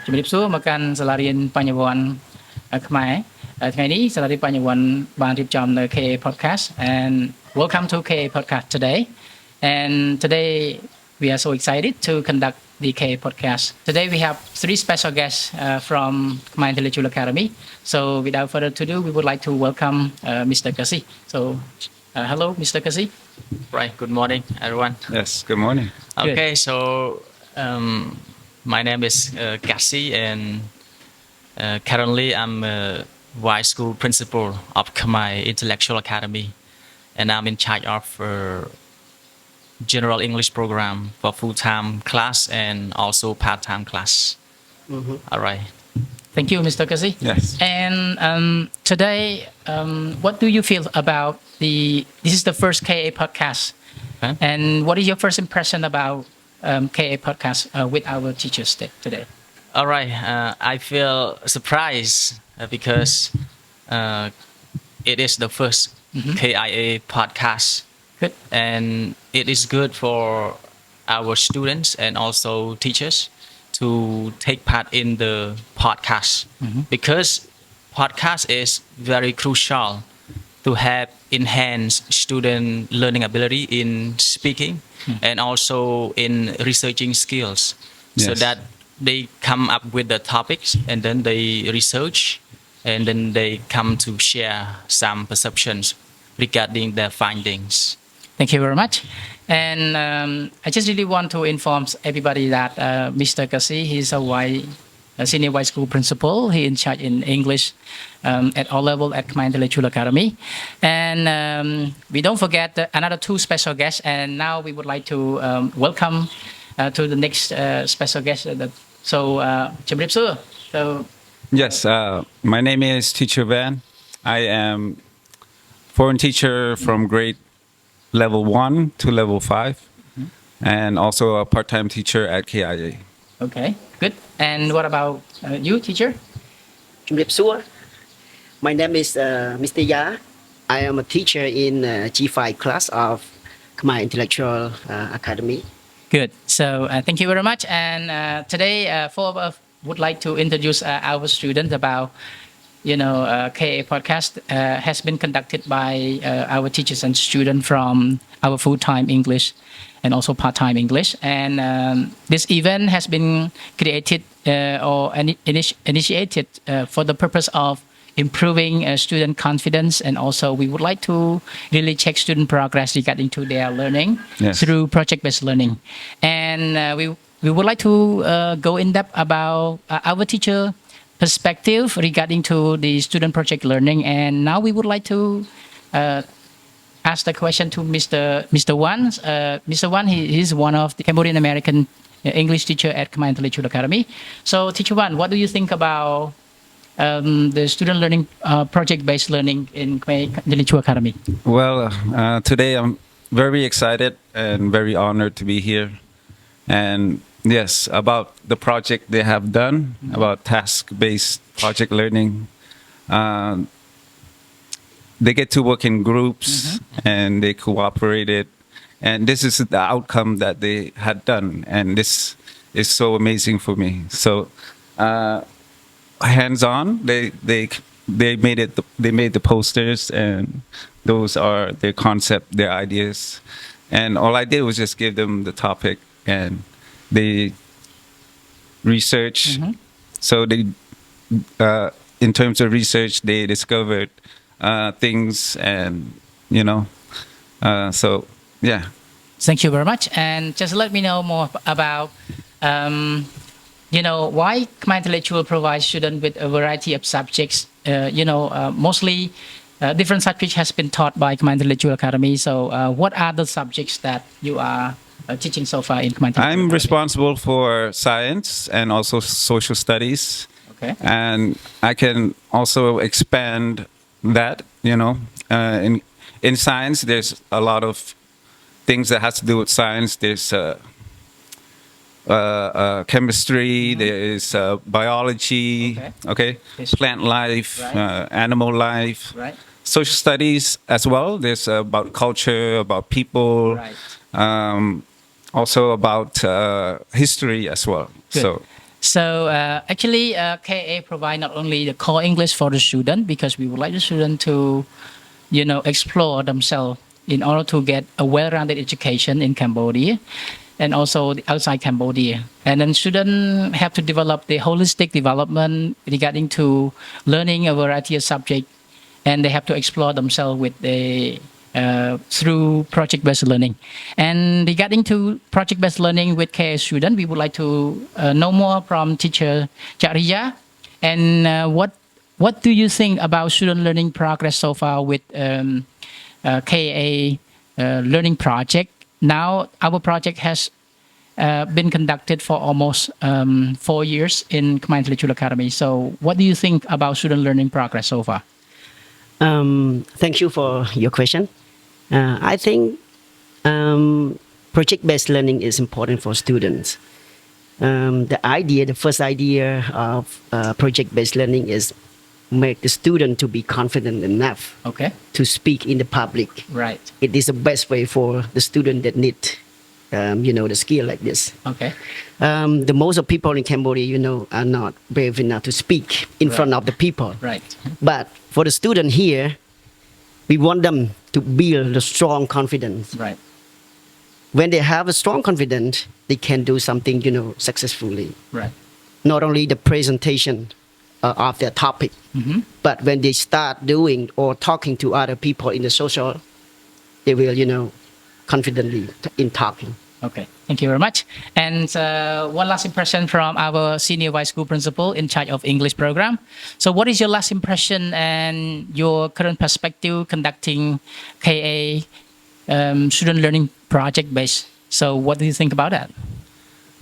ជំរាបសួរមកកាន់សាលារៀនបញ្ញវន្តខ្មែរថ្ងៃនេះសាលារៀនបញ្ញវន្តបានរៀបចំនៅ KA podcast and welcome to KA podcast today and today we are so excited to conduct the KA podcast. Today we have three special guests from Khmer Intellectual Academy. So without further ado, we would like to welcome Mr. Kassy. So hello, Mr. Kassy. Right. Good morning, everyone. Yes. Good morning. Okay. So my name is Kassy, and currently I'm a Vice School Principal of Khmer Intellectual Academy, and I'm in charge of General English program for full-time class and also part-time class. All right. Thank you, Mr. Kassy. Yes. And today, what do you feel about this is the first KA podcast. Okay. And what is your first impression about KA podcast with our teachers today? All right. I feel surprised because it is the first KIA podcast. Good. And it is good for our students and also teachers to take part in the podcast because podcast is very crucial to have enhanced student learning ability in speaking and also in researching skills, so Yes. that they come up with the topics and then they research and then they come to share some perceptions regarding their findings. Thank you very much. And I just really want to inform everybody that Mr. Kassy, he's a senior Vice School Principal. He in charge in English at all level at Khmer Intellectual Academy. And we don't forget another two special guests. And now we would like to welcome to the next special guest. So,ជំរាបសួរ. So, Yes. My name is Teacher Van. I am foreign teacher from grade level 1 to level 5, and also a part-time teacher at KIA. okay, good. And what about you, teacher? ជំរាបសួរ My name is Mr. Ya. I am a teacher in G5 class of Khmer Intellectual Academy. Good. So thank you very much. And today, four of us would like to introduce our students about, KA podcast has been conducted by our teachers and students from our full-time English and also part-time English. And this event has been created or initiated for the purpose of improving student confidence, and also we would like to really check student progress regarding to their learning Yes. through project-based learning. And we would like to go in depth about our teacher perspective regarding to the student project learning. And now we would like to ask the question to Mr. Wan. Mr. Wan, he is one of the Cambodian American English teacher at Khmer Intellectual Academy. So, Teacher Wan, what do you think about the student learning project-based learning in Khmer Intellectual Academy? Well, today I'm very excited and very honored to be here. And yes, about the project they have done, about task-based project learning. They get to work in groups and they cooperated. And this is the outcome that they had done. And this is so amazing for me. So, hands-on, they made it. They made the posters, and those are their concept, their ideas. And all I did was just give them the topic, and they research. So they, in terms of research, they discovered things, and so yeah. Thank you very much. And just let me know more about, why Khmer Intellectual provides students with a variety of subjects. Mostly different subjects has been taught by Khmer Intellectual Academy. So what are the subjects that you are teaching so far in Khmer Intellectual I'm Academy? responsible for science and also social studies. Okay. And I can also expand that, in science, there's a lot of things that has to do with science. There's chemistry, there is biology, okay? Plant life, Right. Animal life. Right. Social studies as well. There's about culture, about people. Right. Also about history as well. Good. So So actually, KA provide not only the core English for the student because we would like the student to, explore themselves in order to get a well-rounded education in Cambodia and also outside Cambodia. And then students have to develop the holistic development regarding to learning a variety of subjects, and they have to explore themselves with the through project-based learning. And regarding to project-based learning with KA student, we would like to know more from teacher Chakrya. And what do you think about student learning progress so far with KA learning project? Now our project has been conducted for almost 4 years in Khmer Intellectual Academy. So what do you think about student learning progress so far? Thank you for your question. I think project-based learning is important for students. The first idea of project-based learning is make the student to be confident enough to speak in the public. Right. It is the best way for the student that need, the skill like this. Okay. The most of people in Cambodia, are not brave enough to speak in front of the people. Right. But for the student here, we want them to build a strong confidence. Right. When they have a strong confidence, they can do something, successfully. Right. Not only the presentation of their topic, but when they start doing or talking to other people in the social, they will, confidently in talking. Okay, thank you very much. And one last impression from our senior vice school principal in charge of English program. So what is your last impression and your current perspective conducting KA student learning project based? So what do you think about that?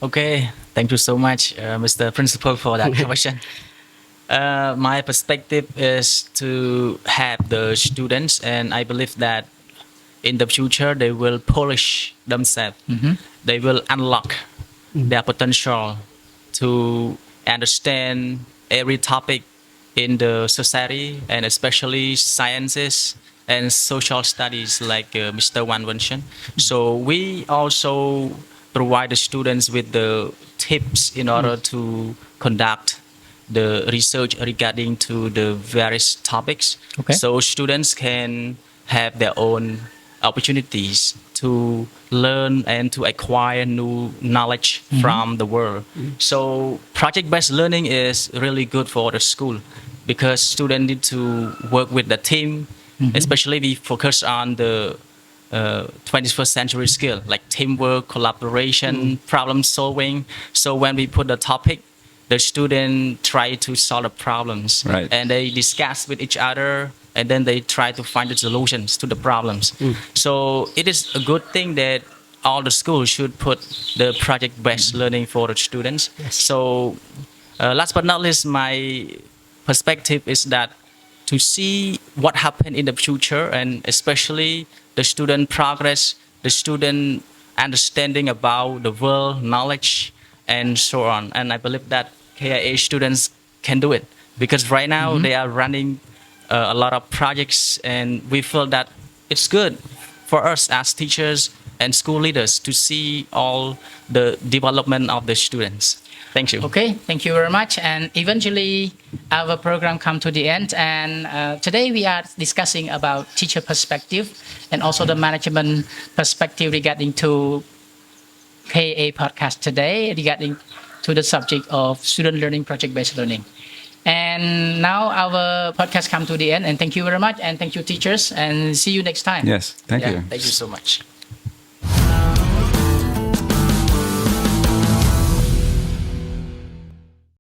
Okay, thank you so much, Mr. Principal, for that question. My perspective is to have the students, and I believe that in the future they will polish themselves. They will unlock their potential to understand every topic in the society, and especially sciences and social studies, like Mr. Wan mentioned. So we also provide the students with the tips in order to conduct the research regarding to the various topics. Okay. So students can have their own opportunities to learn and to acquire new knowledge from the world. So project-based learning is really good for the school because students need to work with the team. Especially we focus on the 21st century skill like teamwork, collaboration, problem solving. So when we put the topic, the student try to solve the problems, Right. and they discuss with each other, and then they try to find the solutions to the problems. So it is a good thing that all the schools should put the project-based learning for the students. So last but not least, my perspective is that to see what happened in the future, and especially the student progress, the student understanding about the world, knowledge, and so on. And I believe that KIA students can do it because right now they are running a lot of projects, and we feel that it's good for us as teachers and school leaders to see all the development of the students. Thank you. Okay, thank you very much. And eventually, our program come to the end. And today we are discussing about teacher perspective and also the management perspective regarding to KA podcast today regarding to the subject of student learning, project-based learning. And now our podcast come to the end. And thank you very much. And thank you, teachers. And see you next time. Yes, thank Yeah. you. Thank you so much.